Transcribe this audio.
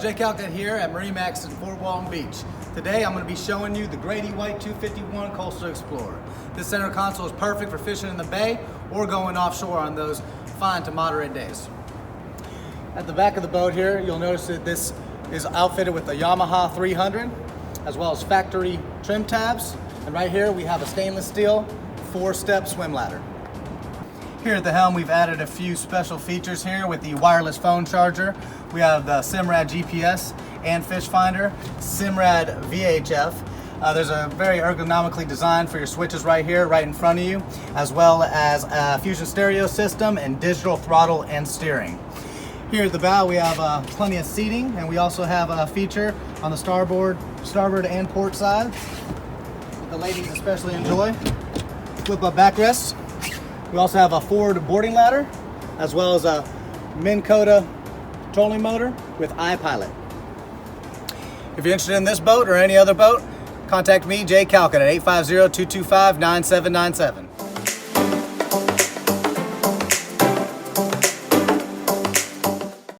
Jay Calcutt here at MarineMax in Fort Walton Beach. Today I'm going to be showing you the Grady-White 251 Coastal Explorer. This center console is perfect for fishing in the bay or going offshore on those fine to moderate days. At the back of the boat here, you'll notice that this is outfitted with a Yamaha 300 as well as factory trim tabs. And right here we have a stainless steel 4-step swim ladder. Here at the helm, we've added a few special features here with the wireless phone charger. We have the Simrad GPS and fish finder, Simrad VHF. There's a very ergonomically designed for your switches right here, right in front of you, as well as a Fusion stereo system and digital throttle and steering. Here at the bow, we have plenty of seating, and we also have a feature on the starboard and port side that the ladies especially enjoy. Flip up backrests. We also have a forward boarding ladder, as well as a Minn Kota trolling motor with iPilot. If you're interested in this boat or any other boat, contact me, Jay Calcutt, at 850-225-9797.